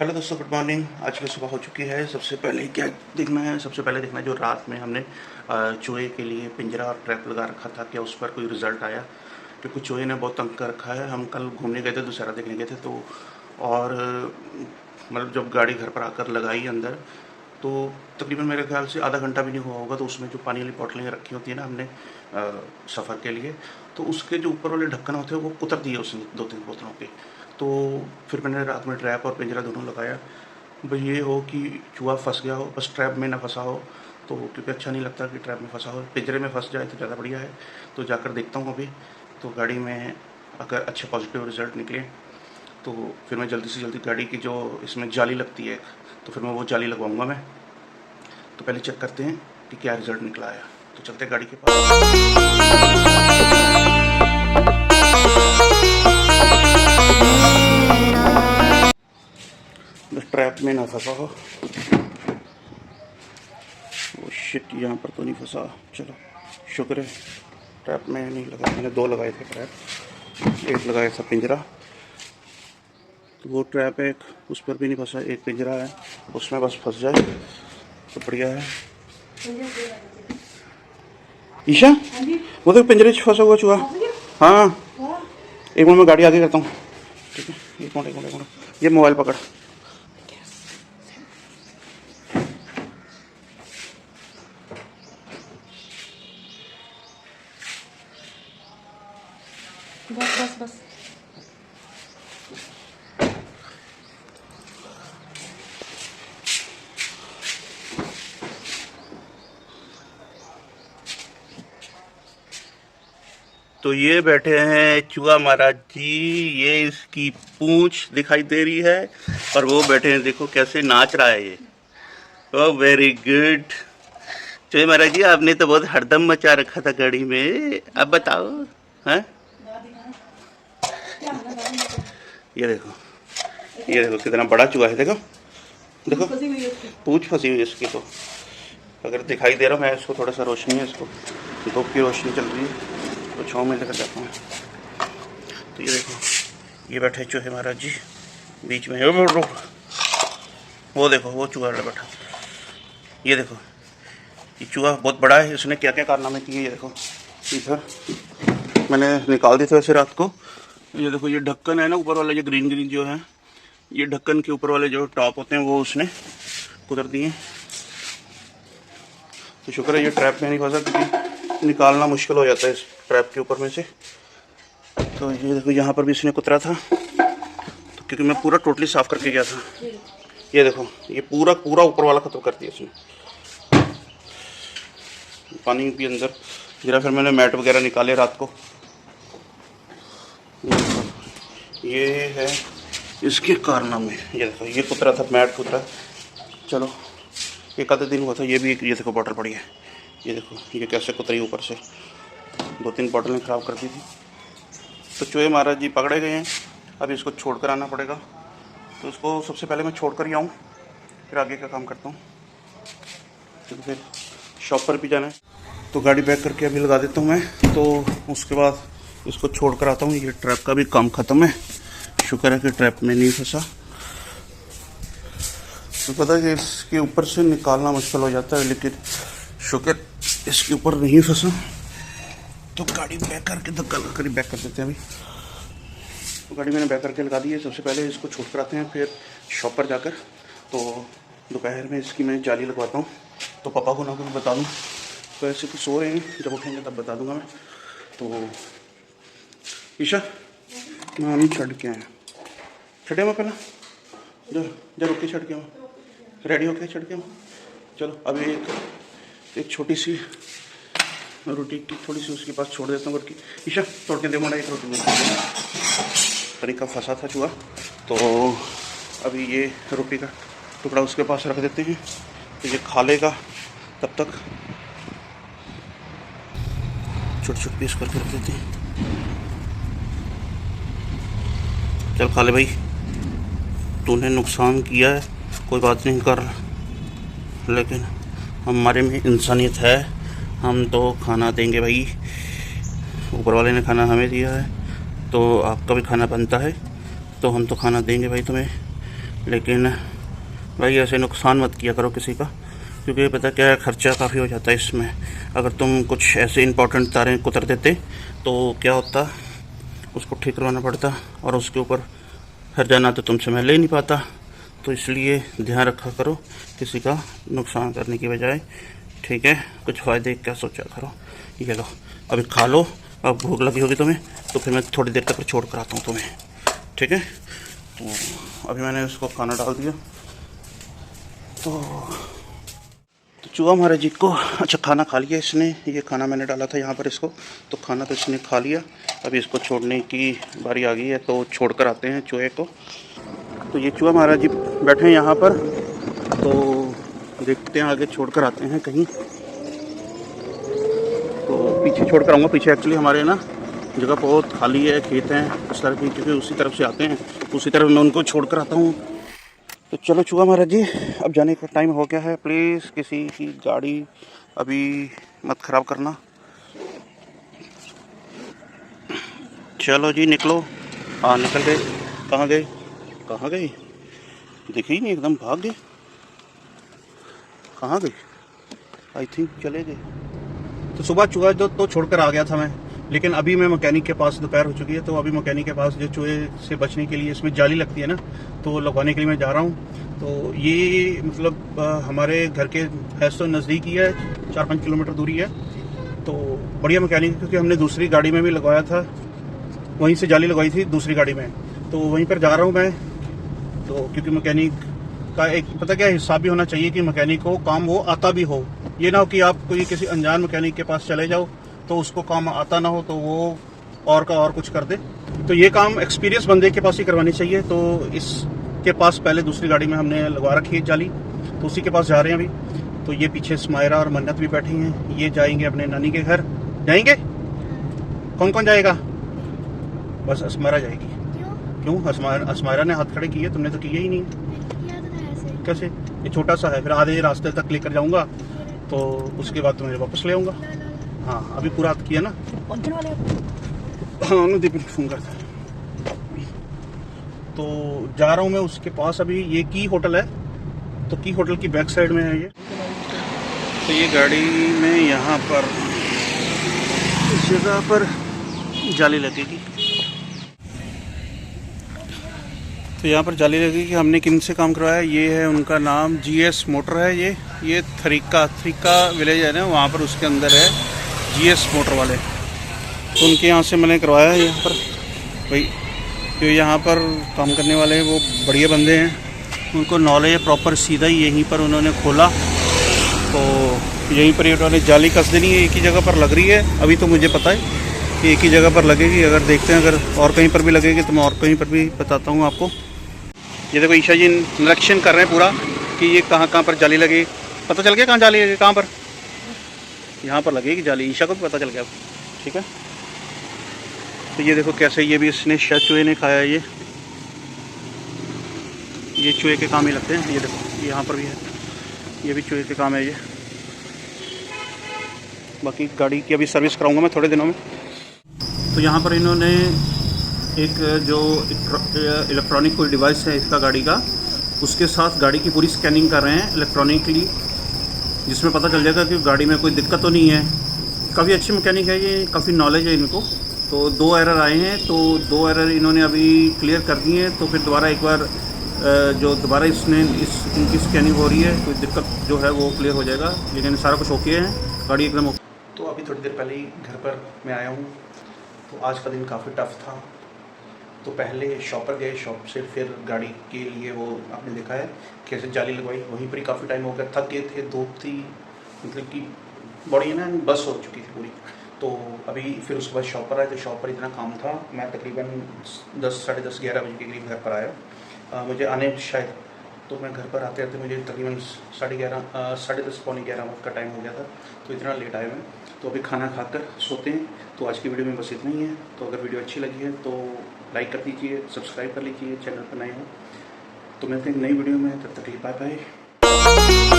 Hello दोस्तों, good morning. आज की सुबह हो चुकी है। सबसे पहले क्या देखना है? सबसे पहले देखना है जो रात में हमने चूहे के लिए पिंजरा और ट्रैप लगा रखा था, क्या उस पर कोई रिज़ल्ट आया? क्योंकि चूहे ने बहुत तंग कर रखा है। हम कल घूमने गए थे, दुशहरा देखने गए थे, तो और मतलब जब गाड़ी घर पर आकर लगाई अंदर, तो तकरीबन मेरे ख्याल से आधा घंटा भी नहीं हुआ होगा, तो उसमें जो पानी वाली बोतलें रखी होती है ना हमने सफ़र के लिए, तो उसके जो ऊपर वाले ढक्कन होते हैं वो कुतर दिए उसने 2-3 बोतलों के। तो फिर मैंने रात में ट्रैप और पिंजरा दोनों लगाया। भाई ये हो कि चूहा फंस गया हो, बस ट्रैप में ना फंसा हो, तो क्योंकि अच्छा नहीं लगता कि ट्रैप में फंसा हो। पिंजरे में फंस जाए तो ज़्यादा बढ़िया है। तो जाकर देखता हूँ अभी। तो गाड़ी में अगर अच्छे पॉजिटिव रिज़ल्ट निकले तो फिर मैं जल्दी से जल्दी गाड़ी की जो इसमें जाली लगती है एक, तो फिर मैं वो जाली लगवाऊँगा मैं। तो पहले चेक करते हैं कि क्या रिज़ल्ट निकला है। तो चलते हैं गाड़ी के पास। बस ट्रैप में ना फंसा हो। वो शिट, यहाँ पर तो नहीं फंसा। चलो शुक्र है ट्रैप में नहीं लगा। मैंने 2 लगाए थे ट्रैप, एक लगाया था पिंजरा, तो वो ट्रैप एक उस पर भी नहीं फंसा। एक पिंजरा है, उसमें बस फंस जाए तो बढ़िया है। ईशा, वो तो पिंजरे से फंसा हुआ चूहा। हाँ, एक मिनट में गाड़ी आगे करता हूँ। ठीक है, एक मिनट। ये मोबाइल पकड़। बस बस बस। तो ये बैठे हैं चूहा महाराज जी। ये इसकी पूंछ दिखाई दे रही है और वो बैठे हैं, देखो कैसे नाच रहा है ये। ओ वेरी गुड। चूहे महाराज जी, आपने तो बहुत हड़दम मचा रखा था गाड़ी में, अब बताओ। हैं? ये देखो, ये देखो कितना बड़ा चूहा है। देखो देखो, पूंछ फंसी हुई है इसकी। तो अगर दिखाई दे रहा, मैं इसको थोड़ा सा रोशनी है, इसको धूप की रोशनी चल रही है तो छाँव में लेकर जाता हूँ। तो ये देखो, ये बैठे चूहे महाराज जी बीच में। वो देखो, वो चूहा बैठा। ये देखो, ये चूहा बहुत बड़ा है। इसने क्या क्या कारनामे किए ये देखो। इधर मैंने निकाल दी थी वैसे रात को। ये देखो, ये ढक्कन है ना ऊपर वाला, ये ग्रीन ग्रीन जो है, ये ढक्कन के ऊपर वाले जो टॉप होते हैं वो उसने कुतर दिए। तो शुक्र है ये ट्रैप में नहीं फंसा, क्योंकि निकालना मुश्किल हो जाता है इस ट्रैप के ऊपर में से। तो ये देखो, यहाँ पर भी इसने कुतरा था, तो क्योंकि मैं पूरा टोटली साफ़ करके गया था। ये देखो, ये पूरा पूरा ऊपर वाला खत्म कर दिया इसने। पानी भी अंदर गिरा। फिर मैंने मैट वगैरह निकाले रात को। ये है इसके कारनामे। ये देखो, ये कुतरा था, मैट कुतरा। चलो एक आधे दिन हुआ था। ये भी एक, ये देखो बॉटल पड़ी है। ये देखो ये कैसे कुतरी ऊपर से। 2-3 बॉटलें ख़राब कर दी थी। तो चूहे महाराज जी पकड़े गए हैं, अब इसको छोड़ कर आना पड़ेगा। तो उसको सबसे पहले मैं छोड़ कर ही आऊँ, फिर आगे का काम करता हूँ, क्योंकि फिर शॉप पर भी जाना है। तो गाड़ी बैक करके अभी लगा देता हूँ मैं, तो उसके बाद इसको छोड़ कर आता हूँ। ये ट्रैप का भी काम ख़त्म है। शुक्र है कि ट्रैप में नहीं फंसा। तो पता है कि इसके ऊपर से निकालना मुश्किल हो जाता है, लेकिन शुक्र इसके ऊपर नहीं फंसा। तो गाड़ी बैक करके धक्का कर बैक कर देते हैं अभी। तो गाड़ी मैंने बैक करके लगा दी है। सबसे पहले इसको छोड़ कर आते हैं, फिर शॉप पर जाकर। तो दोपहर में इसकी मैं जाली लगवाता हूँ, तो पापा को ना कुछ बता दूँ। तो ऐसे तो सो रहे हैं, जब उठेंगे तब बता दूँगा मैं। तो ईशा, मैं नहीं छड़ के आया। छड़े मैं पहला जब रुक के छड़ के आऊँ, रेडी होके छड़ के आऊँ। चलो अभी एक छोटी सी रोटी की थोड़ी सी उसके पास छोड़ देता हूँ करके। ईशा तोड़ के दे मोड़ा, एक रोटी में तरीका फंसा था चूहा। तो अभी ये रोटी का टुकड़ा उसके पास रख देते हैं, तो ये खा लेगा। तब तक छोटे छोटे पीस करके रख देते हैं। चल खा ले भाई, तूने नुकसान किया है, कोई बात नहीं कर, लेकिन हमारे में इंसानियत है, हम तो खाना देंगे भाई। ऊपर वाले ने खाना हमें दिया है, तो आपका भी खाना बनता है, तो हम तो खाना देंगे भाई तुम्हें। लेकिन भाई ऐसे नुकसान मत किया करो किसी का, क्योंकि पता क्या है, ख़र्चा काफ़ी हो जाता है इसमें। अगर तुम कुछ ऐसे इंपॉर्टेंट तारें कुतर देते तो क्या होता, उसको ठीक करवाना पड़ता और उसके ऊपर हर्जाना तो तुमसे मैं ले नहीं पाता। तो इसलिए ध्यान रखा करो किसी का नुकसान करने की बजाय, ठीक है। कुछ फ़ायदे क्या सोचा करो। ये लो अभी खा लो, अब भूख लगी होगी तुम्हें तो फिर मैं थोड़ी देर तक छोड़ कर आता हूँ तुम्हें, ठीक है। तो अभी मैंने उसको खाना डाल दिया। तो चूहा महाराज जी को अच्छा खाना खा लिया इसने, ये खाना मैंने डाला था यहाँ पर इसको, तो खाना तो इसने खा लिया। अभी इसको छोड़ने की बारी आ गई है, तो छोड़ कर आते हैं चूहे को। तो ये चूहा महाराज जी बैठे हैं यहाँ पर, तो देखते हैं आगे छोड़ कर आते हैं कहीं। तो पीछे छोड़ कर आऊँगा, पीछे एक्चुअली हमारे ना जगह बहुत खाली है, खेत हैं उस तरफ की, क्योंकि उसी तरफ से आते हैं, उसी तरफ मैं उनको छोड़ कर आता हूँ। तो चलो चूहा महाराज जी अब जाने का टाइम हो गया है, प्लीज़ किसी की गाड़ी अभी मत ख़राब करना। चलो जी निकलो। हाँ निकल गए। कहाँ गए, कहाँ गए, दिखे ही नहीं, एकदम भाग गए। कहाँ गए, आई थिंक चले गए। तो सुबह चूहा जो तो छोड़कर आ गया था मैं, लेकिन अभी मैं मैकेनिक के पास, दोपहर हो चुकी है, तो अभी मैकेनिक के पास जो चूहे से बचने के लिए इसमें जाली लगती है ना, तो लगवाने के लिए मैं जा रहा हूँ। तो ये मतलब हमारे घर के है तो नज़दीक ही है, 4-5 किलोमीटर दूरी है। तो बढ़िया मैकेनिक, क्योंकि हमने दूसरी गाड़ी में भी लगवाया था, वहीं से जाली लगवाई थी दूसरी गाड़ी में, तो वहीं पर जा रहा हूँ मैं। तो क्योंकि मैकेनिक का एक पता क्या हिसाब भी होना चाहिए कि मैकेनिक को काम वो आता भी हो, ये ना हो कि आप कोई किसी अनजान मैकेनिक के पास चले जाओ तो उसको काम आता ना हो, तो वो और का और कुछ कर दे। तो ये काम एक्सपीरियंस बंदे के पास ही करवानी चाहिए। तो इसके पास पहले दूसरी गाड़ी में हमने लगवा रखी है जाली, तो उसी के पास जा रहे हैं अभी। तो ये पीछे स्मायरा और मन्नत भी बैठी हैं, ये जाएंगे अपने नानी के घर। जाएंगे, कौन कौन जाएगा? बस अस्मायरा जाएगी। क्यों? अस्मायरा ने हाथ खड़े किए, तुमने तो किए ही नहीं। कैसे? ये छोटा सा है, फिर आधे रास्ते तक लेकर जाऊंगा, तो उसके बाद तुम्हें वापस ले आऊंगा। हाँ अभी पूरा हाथ किया ना। हाँ दीपिन फोन करता है। तो जा रहा हूँ मैं उसके पास अभी। ये की होटल है, तो की होटल की बैक साइड में है ये। तो ये गाड़ी में यहाँ पर इस जगह पर जाली लगेगी। तो यहाँ पर जाली लगेगी। हमने किन से काम करवाया, ये है उनका नाम GS मोटर है। ये थरीका विलेज है ना, वहाँ पर उसके अंदर है GS मोटर वाले, तो उनके यहाँ से मैंने करवाया है। यहाँ पर भाई जो यहाँ पर काम करने वाले हैं वो बढ़िया बंदे हैं, उनको नॉलेज है प्रॉपर। सीधा ही यहीं पर उन्होंने खोला, तो यहीं पर उन्होंने जाली कस देनी है। एक ही जगह पर लग रही है अभी, तो मुझे पता है कि एक ही जगह पर लगेगी। अगर देखते हैं अगर और कहीं पर भी लगेगी तो मैं और कहीं पर भी बताता हूँ आपको। ये देखो ईशा जी निरीक्षण कर रहे हैं पूरा कि ये कहाँ कहाँ पर जाली लगेगी। पता चल गया कहाँ जाली लगेगी, कहाँ पर? यहाँ पर लगेगी जाली, ईशा को भी पता चल गया, ठीक है। तो ये देखो कैसे, ये भी इसने शायद चूहे ने खाया है। ये चूहे के काम ही लगते हैं। ये देखो यहाँ पर भी है, ये भी चूहे के काम है ये। बाकी गाड़ी की अभी सर्विस कराऊंगा मैं थोड़े दिनों में। तो यहाँ पर इन्होंने एक जो इलेक्ट्रॉनिक कोई डिवाइस है इसका गाड़ी का, उसके साथ गाड़ी की पूरी स्कैनिंग कर रहे हैं इलेक्ट्रॉनिकली, जिसमें पता चल जाएगा कि गाड़ी में कोई दिक्कत तो नहीं है। काफ़ी अच्छी मैकेनिक है ये, काफ़ी नॉलेज है इनको। तो 2 एरर आए हैं, तो 2 एरर इन्होंने अभी क्लियर कर दिए हैं। तो फिर दोबारा एक बार जो दोबारा इनकी स्कैनिंग हो रही है, कोई दिक्कत जो है वो क्लियर हो जाएगा। लेकिन सारा कुछ ओके है, गाड़ी एकदम ओके। तो अभी थोड़ी देर पहले ही घर पर मैं आया हूँ। तो आज का दिन काफ़ी टफ था। तो पहले शॉप पर गए, शॉप से फिर गाड़ी के लिए वो आपने देखा है कैसे जाली लगवाई, वहीं पर ही काफ़ी टाइम हो गया। थक गए थे, धूप थी, मतलब कि बॉडी है ना बस हो चुकी थी पूरी। तो अभी फिर उसके बाद शॉप पर आए, तो शॉप पर इतना काम था, मैं तकरीबन 10, साढ़े 10, 11 बजे के करीब घर पर आया। मुझे आने शायद, तो मैं घर पर आते आते मुझे तकरीबन 11:30, साढ़े 10, पौने 11 का टाइम हो गया था। तो इतना लेट आया मैं। तो अभी खाना खाकर सोते हैं। तो आज की वीडियो में बस इतना ही है। तो अगर वीडियो अच्छी लगी है तो लाइक कर दीजिए, सब्सक्राइब कर लीजिए, चैनल पर नए हो। तो मिलते हैं नई वीडियो में, तब तक के लिए बाय बाय।